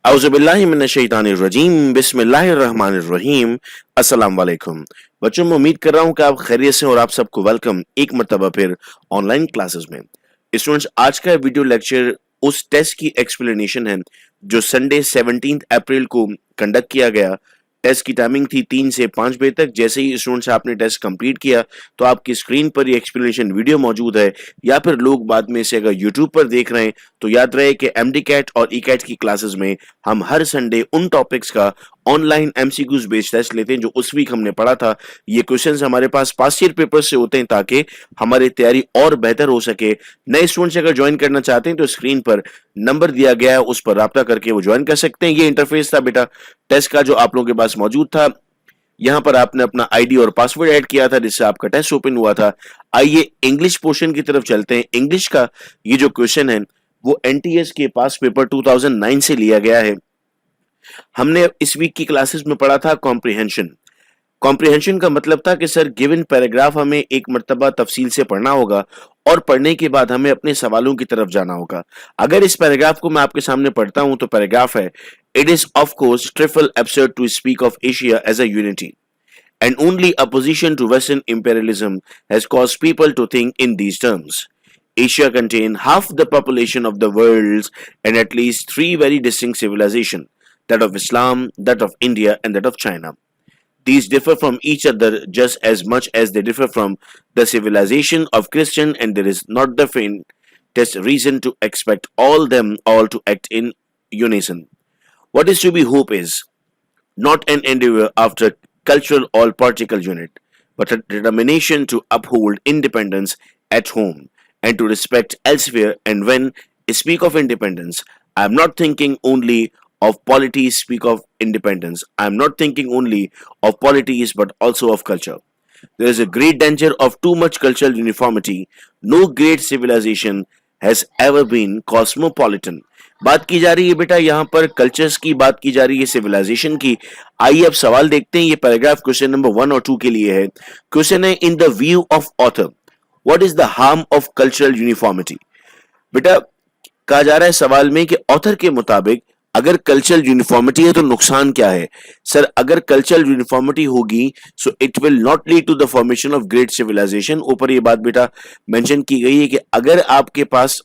औज़ुबिल्लाहिमिनश्शैतानिर्रजीम बिस्मिल्लाहिर्रहमानिर्रहीम। अस्सलाम वालेकुम बच्चों, मैं उम्मीद कर रहा हूँ कि आप खैरियत से और आप सबको वेलकम एक मर्तबा फिर ऑनलाइन क्लासेस में। स्टूडेंट्स, आज का वीडियो लेक्चर उस टेस्ट की एक्सप्लेनेशन है जो संडे 17 अप्रैल को कंडक्ट किया गया। टेस्ट की टाइमिंग थी 3 से 5 बजे तक। जैसे ही स्टूडेंट्स आपने टेस्ट कंप्लीट किया तो आपकी स्क्रीन पर ये एक्सप्लेनेशन वीडियो मौजूद है, या फिर लोग बाद में से अगर यूट्यूब पर देख रहे हैं तो याद रहे कि एमडी कैट और ई कैट की क्लासेस में हम हर संडे उन टॉपिक्स का ऑनलाइन एमसीक्यूज बेस्ड टेस्ट लेते हैं जो उस वीक हमने पढ़ा था। ये क्वेश्चंस हमारे पास पास्ट ईयर पेपर से होते हैं ताकि हमारी तैयारी और बेहतर हो सके। नए स्टूडेंट्स अगर ज्वाइन करना चाहते हैं तो स्क्रीन पर नंबर दिया गया है, उस पर राब्ता करके वो ज्वाइन कर सकते हैं। ये इंटरफेस था बेटा टेस्ट का जो आप लोगों के पास मौजूद था। यहाँ पर आपने अपना आईडी और पासवर्ड ऐड किया था जिससे आपका टेस्ट ओपन हुआ था। आइए इंग्लिश पोर्शन की तरफ चलते हैं। इंग्लिश का ये जो क्वेश्चन है वो एनटीएस के पास पेपर 2009 से लिया गया है। हमने इस वीक की क्लासेस में पढ़ा था कॉम्प्रिहेंशन। कॉम्प्रिहेंशन का मतलब था कि सर गिवन पैराग्राफ हमें एक मर्तबा तफसील से पढ़ना होगा और पढ़ने के बाद हमें अपने सवालों की तरफ जाना होगा। अगर इस पैराग्राफ को मैं आपके सामने पढ़ता हूं तो पैराग्राफ है, it is of course triple absurd to speak of Asia as a unity and only opposition to Western imperialism has caused people to think in these terms. Asia contains half the population of the world and at least three very distinct civilizations, that of Islam, that of India, and that of China. These differ from each other just as much as they differ from the civilization of Christian, and there is not the faintest reason to expect all to act in unison. What is to be hoped is not an endeavor after cultural or political unit, but a determination to uphold independence at home and to respect elsewhere. And when I speak of independence, I am not thinking only of polities, speak of independence. I am not thinking only of polities, but also of culture. There is a great danger of too much cultural uniformity. No great civilization has ever been cosmopolitan. बात की जा रही है बेटा यहाँ पर cultures की, बात की जा रही है सिविलाइजेशन की। आइए अब सवाल देखते हैं। ये पैराग्राफ क्वेश्चन नंबर 1 और 2 के लिए है। क्वेश्चन है, in the view of author what is the harm of cultural uniformity. बेटा कहा जा रहा है सवाल में कि ऑथर के मुताबिक अगर कल्चरल यूनिफॉर्मिटी है तो नुकसान क्या है। सर अगर कल्चरल यूनिफॉर्मिटी होगी so it will not lead to the formation of great civilisation. ऊपर ये बात बेटा मेंशन की गई है कि अगर आपके पास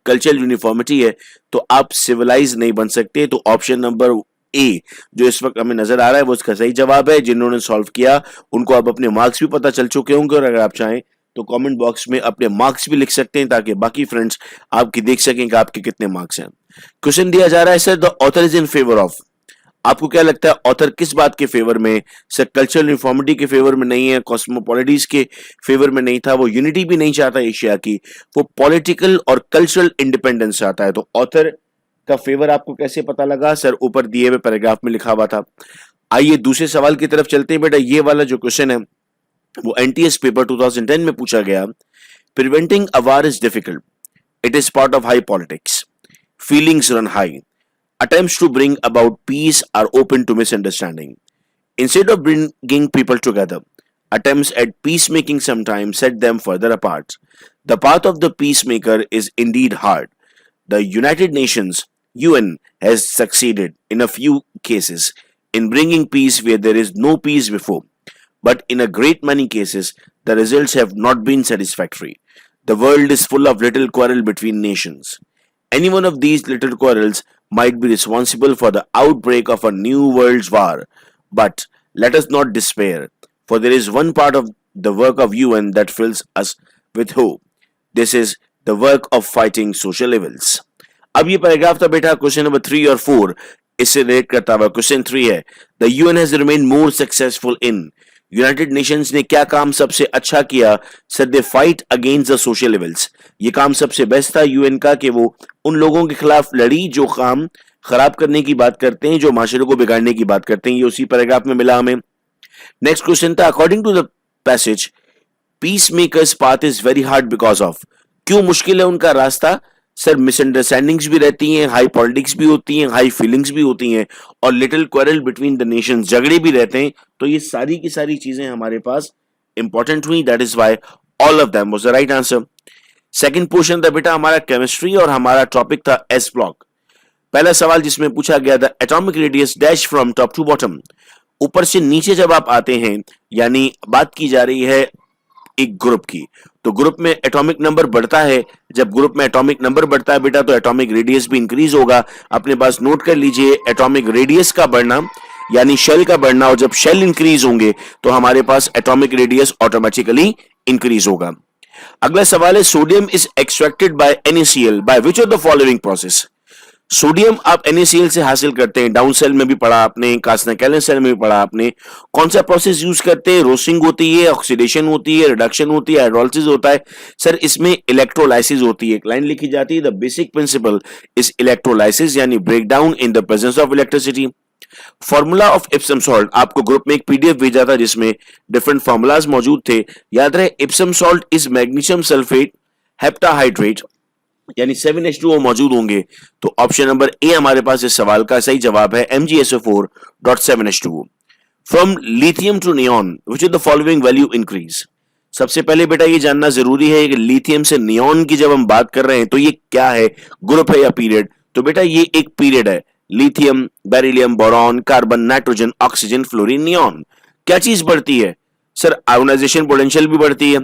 कल्चरल यूनिफॉर्मिटी है तो आप सिविलाइज नहीं बन सकते। तो ऑप्शन नंबर ए जो इस वक्त हमें नजर आ रहा है वो इसका सही जवाब है। जिन्होंने सॉल्व किया उनको अब अपने मार्क्स भी पता चल चुके होंगे और अगर आप चाहें तो कमेंट बॉक्स में अपने मार्क्स भी लिख सकते हैं ताकि बाकी फ्रेंड्स आपकी देख सकें कि आपके कितने मार्क्स हैं। क्वेश्चन दिया जा रहा है, sir the author is in favour of. आपको क्या लगता है ऑथर किस बात के फेवर में? सर कल्चरल यूनिफॉर्मिटी के फेवर में नहीं है, कॉस्मोपॉलिटीज के फेवर में नहीं था, वो यूनिटी भी नहीं चाहता एशिया की, वो पॉलिटिकल और कल्चरल इंडिपेंडेंस चाहता है। तो ऑथर का फेवर आपको कैसे पता लगा? सर ऊपर दिए हुए पैराग्राफ में लिखा हुआ था। आइए दूसरे सवाल की तरफ चलते हैं। बेटा ये वाला जो क्वेश्चन है वो एनटीएस पेपर 2010 में पूछा गया। Preventing a war is difficult, it is part of high politics, feelings run high, attempts to bring about peace are open to misunderstanding. Instead of bringing people together, attempts at peacemaking sometimes set them further apart. The path of the peacemaker is indeed hard. The United Nations (UN) has succeeded in a few cases in bringing peace where there is no peace before, but in a great many cases the results have not been satisfactory. The world is full of little quarrel between nations. Any one of these little quarrels might be responsible for the outbreak of a new world war. But let us not despair, for there is one part of the work of UN that fills us with hope. This is the work of fighting social evils. अब ये paragraph था बेटा question number 3 और 4 इससे relate करता हुआ। Question 3 है, the UN has remain more successful in. United Nations ने क्या काम सबसे अच्छा किया? Sir they fight against the social evils. ये काम सबसे बेस्ट था यूएन का कि वो उन लोगों के खिलाफ लड़ी जो काम खराब करने की बात करते हैं, जो माशरे को बिगाड़ने की बात करते हैं। ये उसी पैराग्राफ में मिला हमें। नेक्स्ट क्वेश्चन था, according to the passage peace makers path is very hard because of. क्यों मुश्किल है उनका रास्ता? सर मिसअंडरस्टैंडिंग्स भी रहती हैं, हाई पॉलिटिक्स भी होती हैं, हाई फीलिंग्स भी होती हैं और little quarrel between the Nations, झगड़े भी रहते हैं। तो ये सारी की सारी चीजें हमारे पास इंपॉर्टेंट हुई। That is why all of them was the right answer. Second portion था बेटा हमारा केमिस्ट्री और हमारा टॉपिक था एस ब्लॉक। पहला सवाल जिसमें पूछा गया था atomic radius dash from top to bottom, ऊपर से नीचे जब आप आते हैं, यानी बात की जा रही है एक ग्रुप की, तो ग्रुप में एटॉमिक नंबर बढ़ता है। जब ग्रुप में एटॉमिक नंबर बढ़ता है बेटा, तो एटॉमिक रेडियस भी इंक्रीज होगा। अपने पास नोट कर लीजिए, एटॉमिक रेडियस का बढ़ना यानी शेल का बढ़ना, और जब शेल इंक्रीज होंगे तो हमारे पास एटॉमिक रेडियस ऑटोमेटिकली इंक्रीज होगा। अगला सवाल है sodium is extracted bye NaCl by which of the following process. Sodium आप NaCl से हासिल करते हैं, डाउन सेल में भी पढ़ा आपने, कार्सनैकेलन सेल में भी पढ़ा आपने। कौन सा प्रोसेस यूज करते हैं? रोस्टिंग होती है, ऑक्सीडेशन होती है, रिडक्शन होती है, हाइड्रोलिसिस होता है। सर इसमें इलेक्ट्रोलाइसिस होती है। एक लाइन लिखी जाती है, the basic principle is electrolysis, यानी break down in the presence of electricity. Formula of Epsom salt, आपको ग्रुप में एक PDF भेजा था जिसमें डिफरेंट फॉर्मूलाज मौजूद थे। याद रहे, Epsom salt is magnesium sulphate heptahydrate, यानी 7H2O मौजूद होंगे। तो ऑप्शन नंबर ए हमारे पास इस सवाल का सही जवाब है MgSO4.7H2O। From lithium to neon which is the following value increase. सबसे पहले बेटा ये जानना जरूरी है कि लिथियम से नियॉन की जब हम बात कर रहे हैं तो ये क्या है, ग्रुप है या पीरियड? तो बेटा ये एक पीरियड है। Lithium, beryllium, boron, carbon, nitrogen, oxygen, fluorine, neon. क्या चीज बढ़ती है? सर आयोनाइजेशन पोटेंशियल भी बढ़ती है,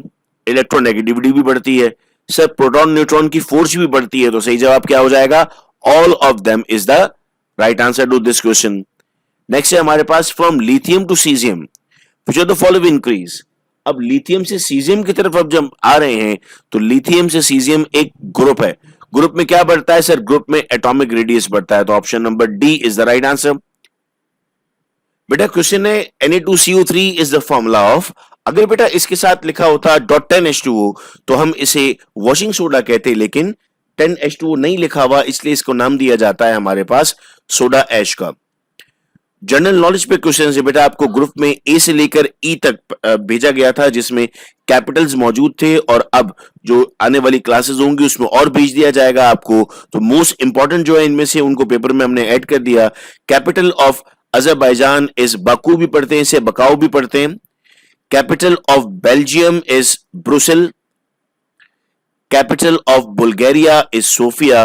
इलेक्ट्रोनेगेटिविटी भी बढ़ती है, सर प्रोटॉन न्यूट्रॉन की फोर्स भी बढ़ती है। तो सही जवाब क्या हो जाएगा? All of them is the right answer to this question. Next है हमारे पास from lithium to caesium which are the following increase. अब लिथियम से सीजियम की तरफ अब जब आ रहे हैं तो लिथियम से सीजियम एक ग्रुप है। ग्रुप में क्या बढ़ता है? सर ग्रुप में एटॉमिक रेडियस बढ़ता है। तो option number D is the right answer. बेटा क्वेश्चन है Na2CO3 is the formula of. अगर बेटा इसके साथ लिखा होता .10H2O तो हम इसे वॉशिंग सोडा कहते हैं, लेकिन 10H2O नहीं लिखा हुआ, इसलिए इसको नाम दिया जाता है हमारे पास सोडा ऐश का। जनरल नॉलेज पे क्वेश्चन है बेटा, आपको ग्रुप में ए से लेकर ई तक भेजा गया था जिसमें कैपिटल्स मौजूद थे, और अब जो आने वाली क्लासेस होंगी उसमें और भेज दिया जाएगा आपको। तो मोस्ट इंपॉर्टेंट जो है इनमें से उनको पेपर में हमने ऐड कर दिया। Capital of Azerbaijan is Baku भी पढ़ते हैं, इसे बकाऊ भी पढ़ते हैं। Capital of Belgium is Brussels, capital of Bulgaria is Sofia,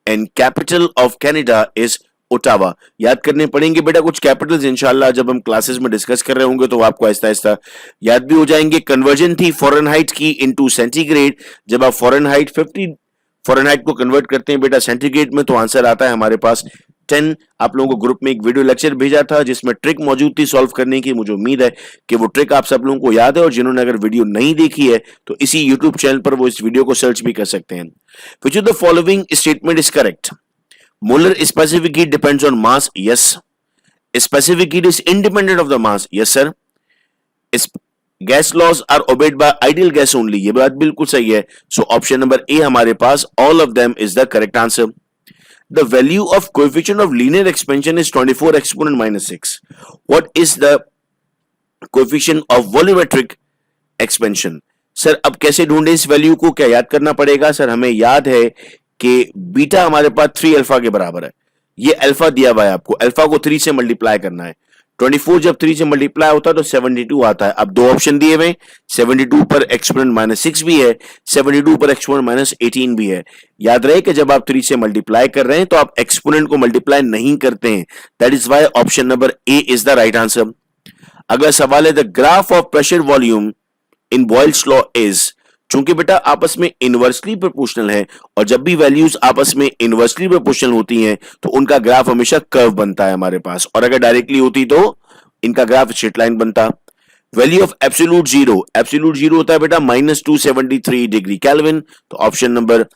and capital of Canada is Ottawa. याद करने पड़ेंगे बेटा कुछ कैपिटल्स, इंशाल्लाह जब हम क्लासेस में डिस्कस कर रहे होंगे तो आपको आहिस्ता आहिस्ता याद भी हो जाएंगे। कन्वर्जन थी फॉरेनहाइट की इनटू सेंटीग्रेड। जब आप फॉरेनहाइट 50 फॉरेनहाइट को कन्वर्ट करते हैं बेटा सेंटीग्रेड में, तो आंसर आता है हमारे पास 10। आप लोगों को ग्रुप में एक वीडियो लेक्चर भेजा था जिसमें ट्रिक मौजूद थी सॉल्व करने की। मुझे उम्मीद है कि वो ट्रिक आप सब लोगों को याद है, और जिन्होंने अगर वीडियो नहीं देखी है तो इसी यूट्यूब चैनल पर वो इस वीडियो को सर्च भी कर सकते हैं। Which of the following statement is correct? Molar specific heat depends on mass. Yes. Specific heat is independent of the mass. Yes, sir. Gas laws are obeyed by ideal gas only. ये बात बिल्कुल सही है। So option number A हमारे पास all of them is the correct answer. The value of coefficient of linear expansion is 24 exponent minus 6. What is the coefficient of volumetric expansion? Sir अब कैसे ढूंढे इस वैल्यू को? क्या याद करना पड़ेगा? सर हमें याद है कि बीटा हमारे पास 3 अल्फा के बराबर है। ये अल्फा दिया हुआ है आपको, अल्फा को 3 से मल्टीप्लाई करना है। 24 जब 3 से मल्टीप्लाई होता है तो 72 आता है। अब दो ऑप्शन दिए हुए, 72 पर एक्सपोनेंट माइनस 6 भी है, 72 पर एक्सपोनेंट माइनस 18 भी है। याद रहे कि जब आप 3 से मल्टीप्लाई कर रहे हैं तो आप एक्सपोनेंट को मल्टीप्लाई नहीं करते हैं। That is why option number A is the right answer. अगला सवाल है the graph of pressure volume in Boyle's law is. चूंकि बेटा आपस में इनवर्सली प्रोपोर्शनल है, और जब भी वैल्यूज आपस में इनवर्सली प्रोपोर्शनल होती हैं तो उनका ग्राफ हमेशा कर्व बनता है हमारे पास, और अगर डायरेक्टली होती तो इनका ग्राफ स्ट्रेट लाइन बनता। वैल्यू ऑफ एब्सोल्यूट जीरो होता है बेटा -273 डिग्री केल्विन। तो ऑप्शन नंबर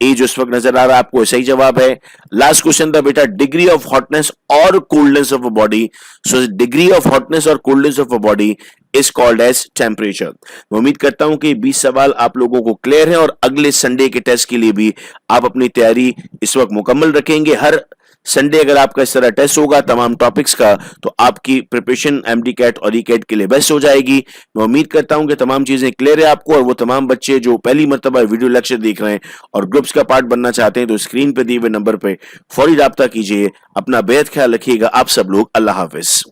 ए जो इस वक्त नजर आ रहा है आपको सही जवाब है। लास्ट क्वेश्चन था बेटा डिग्री ऑफ हॉटनेस और coldness of a body. So degree of hotness और coldness of a body is called as temperature. मैं उम्मीद करता हूं कि 20 सवाल आप लोगों को क्लियर है, और अगले संडे के टेस्ट के लिए भी आप अपनी तैयारी इस वक्त मुकम्मल रखेंगे। हर संडे अगर आपका इस तरह टेस्ट होगा तमाम टॉपिक्स का, तो आपकी प्रिपरेशन एमडी कैट और ई कैट के लिए बेस्ट हो जाएगी। मैं उम्मीद करता हूं कि तमाम चीजें क्लियर है आपको, और वो तमाम बच्चे जो पहली मर्तबा वीडियो लेक्चर देख रहे हैं और ग्रुप्स का पार्ट बनना चाहते हैं तो स्क्रीन पे दिए हुए नंबर पे फौरी राब्ता कीजिए। अपना बेहद ख्याल रखिएगा आप सब लोग। अल्लाह हाफिज।